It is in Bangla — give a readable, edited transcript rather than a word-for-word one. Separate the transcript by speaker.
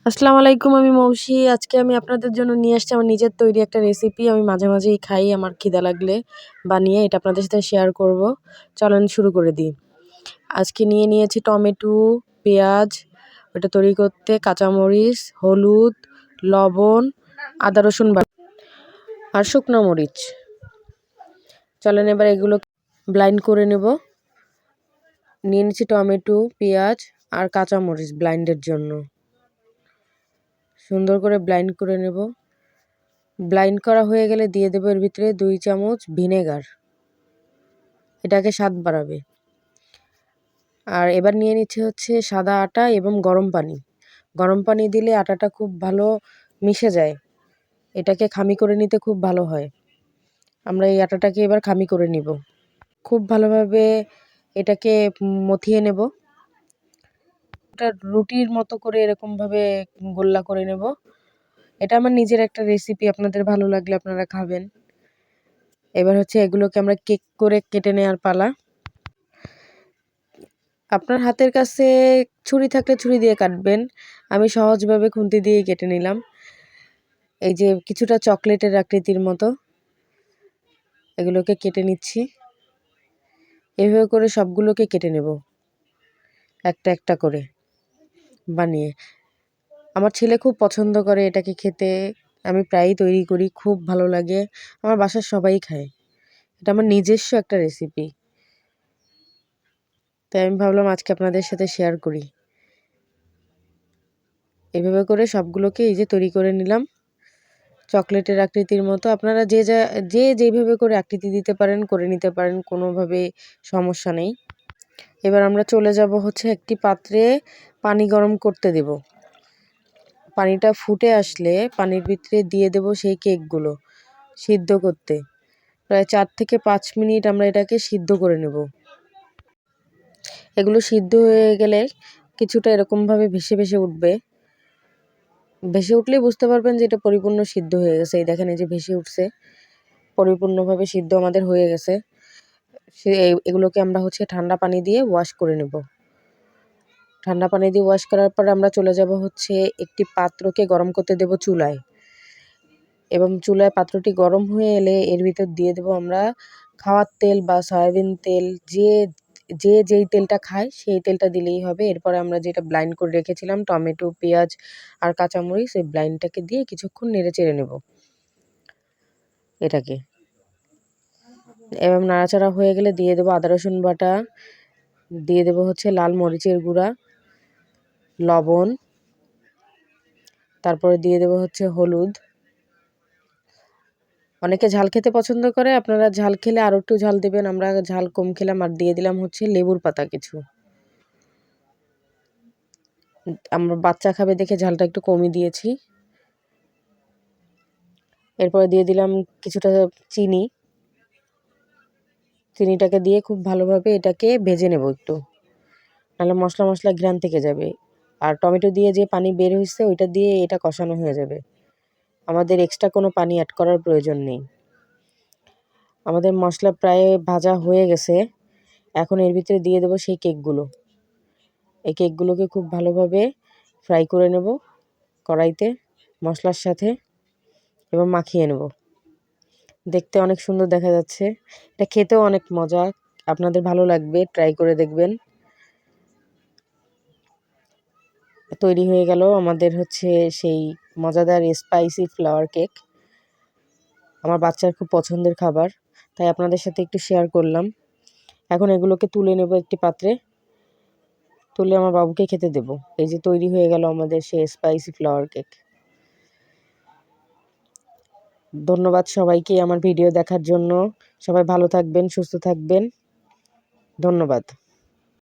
Speaker 1: আসসালামু আলাইকুম, আমি মৌসি। আজকে আমি আপনাদের জন্য নিয়ে আসছি আমার নিজের তৈরি একটা রেসিপি। আমি মাঝে মাঝেই খাই আমার খিদা লাগলে বানিয়ে। এটা আপনাদের সাথে শেয়ার করব। চলেন শুরু করে দিই। আজকে নিয়ে নিয়েছি টমেটো, পেঁয়াজ, ওটা তৈরি করতে কাঁচামরিচ, হলুদ, লবণ, আদা রসুন বাটা আর শুকনো মরিচ। চলেন এবার এগুলো ব্লাইন্ড করে নেব। নিয়ে নিচ্ছি টমেটো, পেঁয়াজ আর কাঁচামরিচ ব্লাইন্ডের জন্য। সুন্দর করে ব্লাইন্ড করে নেব। ব্লাইন্ড করা হয়ে গেলে দিয়ে দেবো এর ভিতরে 2 চামচ ভিনেগার, এটাকে স্বাদ বাড়াবে। আর এবার নিয়ে নিচ্ছে হচ্ছে সাদা আটা এবং গরম পানি। গরম পানি দিলে আটাটা খুব ভালো মিশে যায়, এটাকে খামি করে নিতে খুব ভালো হয়। আমরা এই আটাটাকে এবার খামি করে নিব। খুব ভালোভাবে এটাকে মথিয়ে নেব। এটা রুটির মতো করে এরকমভাবে গোল্লা করে নেব। এটা আমার নিজের একটা রেসিপি, আপনাদের ভালো লাগলে আপনারা খাবেন। এবার হচ্ছে এগুলোকে আমরা কেক করে কেটে নেওয়ার পালা। আপনার হাতের কাছে ছুরি থাকলে ছুরি দিয়ে কাটবেন। আমি সহজভাবে খুন্তি দিয়ে কেটে নিলাম। এই যে কিছুটা চকলেটের আকৃতির মতো এগুলোকে কেটে নিচ্ছি। এভাবে করে সবগুলোকে কেটে নেব একটা একটা করে বানিয়ে। আমার ছেলে খুব পছন্দ করে এটাকে খেতে। আমি প্রায়ই তৈরি করি, খুব ভালো লাগে। আমার বাসার সবাই খায়। এটা আমার নিজস্ব একটা রেসিপি, তাই আমি ভাবলাম আজকে আপনাদের সাথে শেয়ার করি। এভাবে করে সবগুলোকে এই যে তৈরি করে নিলাম চকলেটের আকৃতির মতো। আপনারা যে যেভাবে করে আকৃতি দিতে পারেন করে নিতে পারেন, কোনোভাবে সমস্যা নেই। এবার আমরা চলে যাব হচ্ছে একটি পাত্রে পানি গরম করতে দেব। পানিটা ফুটে আসলে পানির ভিতরে দিয়ে দেব সেই কেকগুলো সিদ্ধ করতে। প্রায় 4 থেকে 5 মিনিট আমরা এটাকে সিদ্ধ করে নেব। এগুলো সিদ্ধ হয়ে গেলে কিছুটা এরকমভাবে ভেসে ভেসে উঠবে। ভেসে উঠলেই বুঝতে পারবেন যে এটা পরিপূর্ণ সিদ্ধ হয়ে গেছে। এই দেখেন, এই যে ভেসে উঠছে, পরিপূর্ণভাবে সিদ্ধ আমাদের হয়ে গেছে। এগুলোকে আমরা হচ্ছে ঠান্ডা পানি দিয়ে ওয়াশ করে নেব। ঠান্ডা পানি দিয়ে ওয়াশ করার পর আমরা চলে যাব হচ্ছে একটি পাত্রকে গরম করতে দেব চুলায়। এবং চুলায় পাত্রটি গরম হয়ে এলে এর ভিতর দিয়ে দেব আমরা খাওয়ার তেল বা সয়াবিন তেল, যেই তেলটা খায় সেই তেলটা দিলেই হবে। এরপরে আমরা যেটা ব্লাইন্ড করে রেখেছিলাম টমেটো, পেঁয়াজ আর কাঁচামরিচ, সেই ব্লাইন্ডটাকে দিয়ে কিছুক্ষণ নেড়ে চেড়ে নেব এটাকে। এবং নাড়াচাড়া হয়ে গেলে দিয়ে দেবো আদা রসুন বাটা, দিয়ে দেবো হচ্ছে লাল মরিচের গুঁড়া, লবণ, তারপরে দিয়ে দেবো হচ্ছে হলুদ। অনেকে ঝাল খেতে পছন্দ করে, আপনারা ঝাল খেলে আরও একটু ঝাল দেবেন। আমরা ঝাল কম খেলাম। আর দিয়ে দিলাম হচ্ছে লেবুর পাতা কিছু। আমরা বাচ্চা খাবে দেখে ঝালটা একটু কমই দিয়েছি। এরপরে দিয়ে দিলাম কিছুটা চিনি। চিনিটাকে দিয়ে খুব ভালোভাবে এটাকে ভেজে নেব একটু, নাহলে মশলা মশলা ঘ্রাণ থেকে যাবে। আর টমেটো দিয়ে যে পানি বের হয়েছে ওইটা দিয়ে এটা কষানো হয়ে যাবে। আমাদের এক্সট্রা কোনো পানি অ্যাড করার প্রয়োজন নেই। আমাদের মশলা প্রায় ভাজা হয়ে গেছে। এখন এর ভিতরে দিয়ে দেবো সেই কেকগুলো। এই কেকগুলোকে খুব ভালোভাবে ফ্রাই করে নেব কড়াইতে মশলার সাথে এবং মাখিয়ে নেব। দেখতে অনেক সুন্দর দেখা যাচ্ছে, এটা খেতেও অনেক মজা। আপনাদের ভালো লাগবে, ট্রাই করে দেখবেন। তৈরি হয়ে গেল আমাদের হচ্ছে সেই মজাদার স্পাইসি ফ্লাওয়ার কেক। আমার বাচ্চার খুব পছন্দের খাবার, তাই আপনাদের সাথে একটু শেয়ার করলাম। এখন এগুলোকে তুলে নেব একটি পাত্রে, তুলে আমার বাবুকে খেতে দেব। এই যে তৈরি হয়ে গেল আমাদের সেই স্পাইসি ফ্লাওয়ার কেক। ধন্যবাদ সবাইকে আমার ভিডিও দেখার জন্য। সবাই ভালো থাকবেন, সুস্থ থাকবেন। ধন্যবাদ।